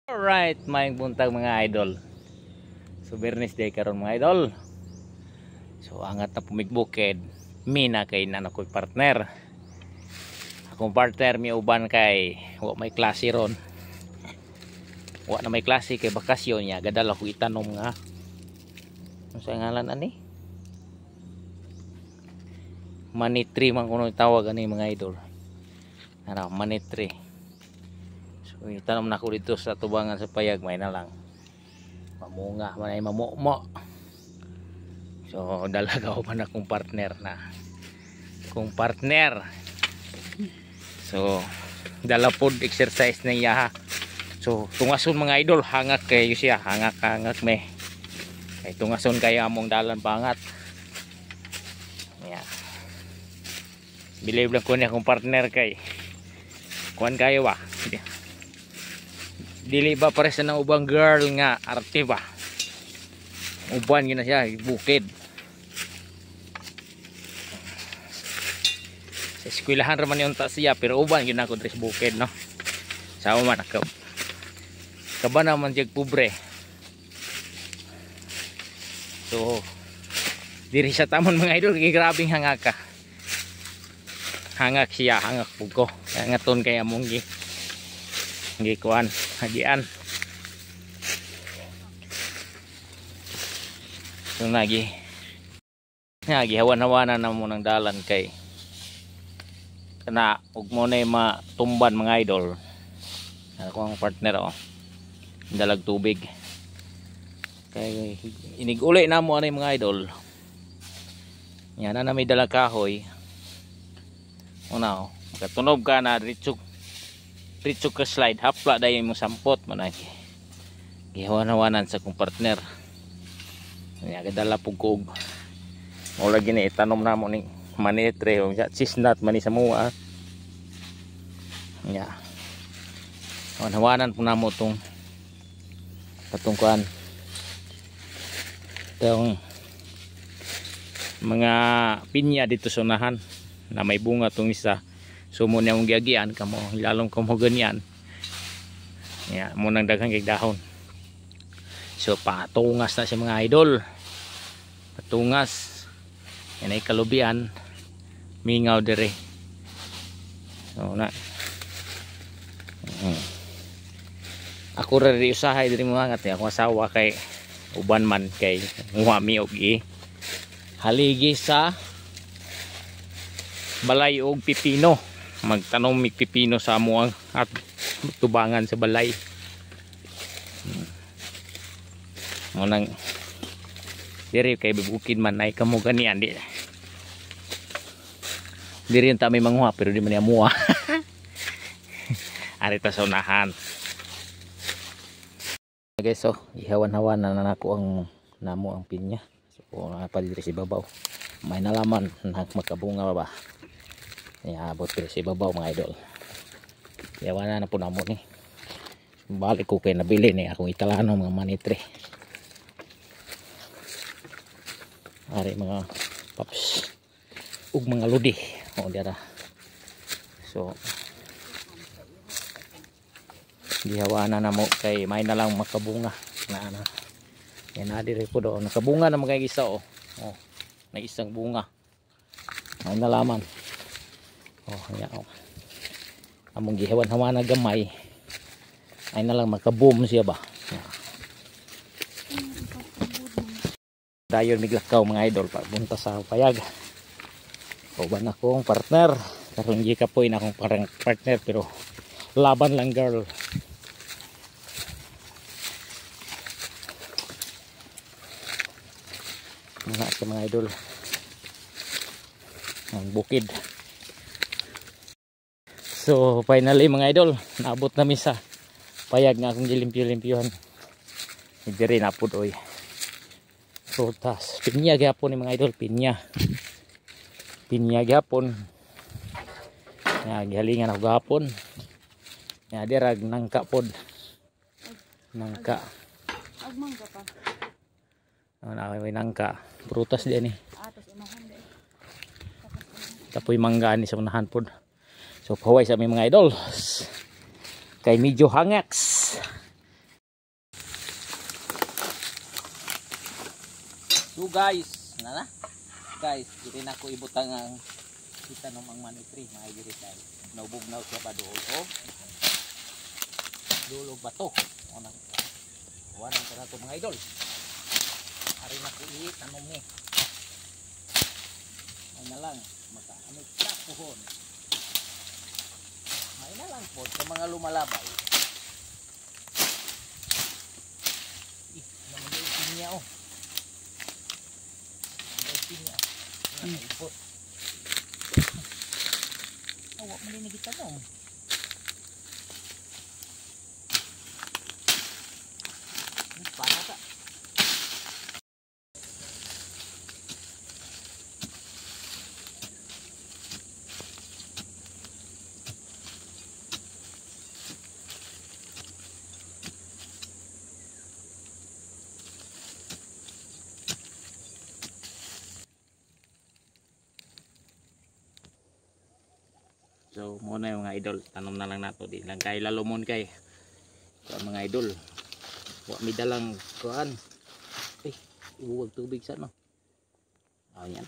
Alright, maayong buntag mga idol. So Bernes day karon mga idol. So angat na pumigbukid. Mina kay nan ako'y partner. Akong partner mi uban kay wa may klase ron. Wa na may klase kay bakasyon niya. Gadala ko itanom nga. Ano sa ngalan ani? Manitri man kuno tawag ani mga idol. Ano, manitri. Itanong na ko dito sa tubangan sa payag, may na lang mamunga, manay mamumo. So dalagaw man akong partner na kung partner. So dala pod exercise na iya. So tungason mga idol, hangak kayo siya, hangak me kay tungason kayo among dalan pangat. Yeah. Believe lang ko niya akong partner kay kuan kayo ba. Dili ba pare sa nang ubang girl nga arte ba, uban gina siya bukid sa eskwelahan raman yung ta siya pero uban gina ko dres bukid no sama man ako kaba naman jeg pobre. So diri sa tamon mga idol kay grabing hangak ka, hangak siya, hangak pug ko ngaton kay among gikuan hagian. So lagi hawan-hawanan na mo ng dalan kay kana ug mo na matumban mga idol. Ako ang partner dalag tubig kay inig-uli na mo ani mga idol. Yan na may dalag kahoy una makatunob ka na diretso ka slide hapla dayon mo sampot man ay gihawan-hawanan sa kong partner. Nya kadala pugog mo lagi ni itanom na mo ning manitre o cisnat mani sa mua. Nya hawan-hawanan po na mo tong patungkuan tong mga pinya dito sa unahan na may bunga tong isa. So mo na mong giagian kamo lalong kamo ganyan. Ya, mo nang daghang kay dahon. So patungas na si mga idol. Patungas. Yan ay kalubian. Mingaw dire. So na. Ako ra ri usahay diri mga ngat ako asawa kay uban man kay ngwami og haligi sa balay og pipino. Magtanom mig pipino sa amuang at tubangan sa balay. Mo nang diri kay bukid man ay kamo ganian di. Diri ta may manguha pero di man niya muha. Arita sa unahan. Guys, so ihawan-hawan na nako ang namo ang pinya. So napadiri si babaw. May nalaman na makabunga ba. Abot pero si babaw mga idol. Yawana na po na mo ni. Balik ko kay nabili ni akong italano mga manitre. Ari mga paps ug mga ludi. O dira. So gihawana na mo kay may na lang makabunga na. Yan na dire po do nakabunga na mga isa na isang bunga. May nalaman. Among gihawan-hawan na gamay ay na lang makaboom siya ba. Dayon miglakaw mga idol pagbunta sa payag. Uban akong partner karon gi kapoy na akong parang partner pero laban lang girl. Mga idol ang bukid. So finally mga idol, naabot namin sa payag nga akong gilimpyo-limpyuhan. Diri na pud oy. Prutas, pinya gyapon ni mga idol, pinya. Pinya gyapon. Ya gihalingan ako gapon. Ya dirag nangka pod. Nangka. Agmangka pa. May nangka. Prutas din ni. Tapoy mangga ni sa unahan pod. So paway sa aming mga idol kay medyo hangaks So guys, guys, dili na ko ibutang ang kita ng mga manitri, mga diri kay naubugnaw siya pa dool o dulo ba to? Unang kuhanan ko na ito mga idol. Ari na ko itanong ni. May na lang makaamit sa puhon. May na lang po sa mga lumalabay. Naman yung pinya oh. Yung pinya. Ipot. Awa mo din kita mo. Para ka. So muna yung mga idol, tanom na lang nato di lang kay lalumon kay kuan mga idol. Wa mi dalang kuan. Eh, ibuwag tubig sa no. Ayan.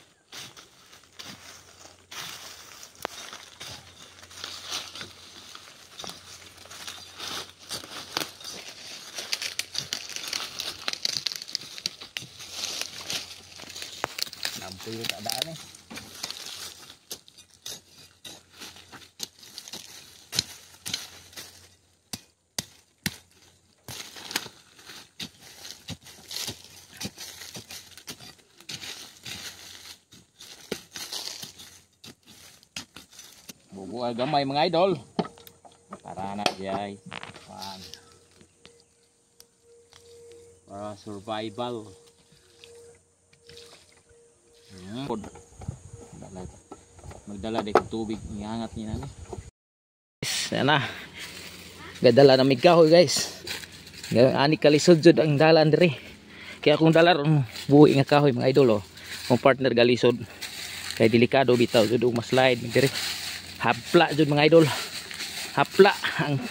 Lampu yung keadaan eh. Bubuhay gamay mga idol. Para na jay. Para survival. Magdala din tubig, iangat niya na. Yan na. Gadala na mig kahoy guys. Ani kalisod jud ang dalan diri. Kaya kung dalar buhi nga kahoy mga idol oh. Kung partner galisod kay delikado bitaw jud mas slide diri. Hapla jud mga idol. Hapla ang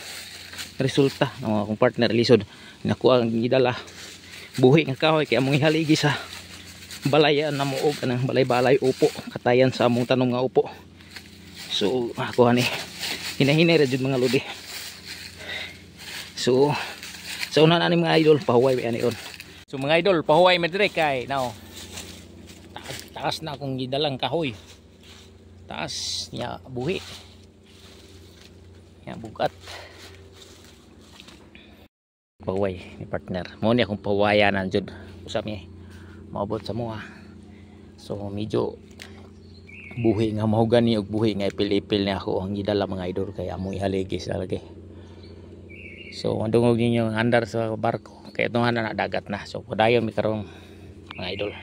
resulta ng akong partner lisod. Nakuha ang gidala buhi nga kahoy kaya among ihaligi sa balayan na muog kanang balay-balay upo katayan sa among tanom nga upo. So ako ani hinahinay ra jud mga lodi. So sa una na ni mga idol pahuway ani on. So mga idol pahuway mi dire kay now. Taas na akong gidalang kahoy. Taas niya buhi niya bugat paway ni partner mo ni akong pawayanan jud usap ni maabot sa mua. So medyo buhi nga mahugani og buhi nga ipil-ipil ni ako ang gidala mga idol kaya amo ihaligi sa lagi. So mandungog ninyo andar sa barko kay itong na dagat na. So padayon mi karong mga idol.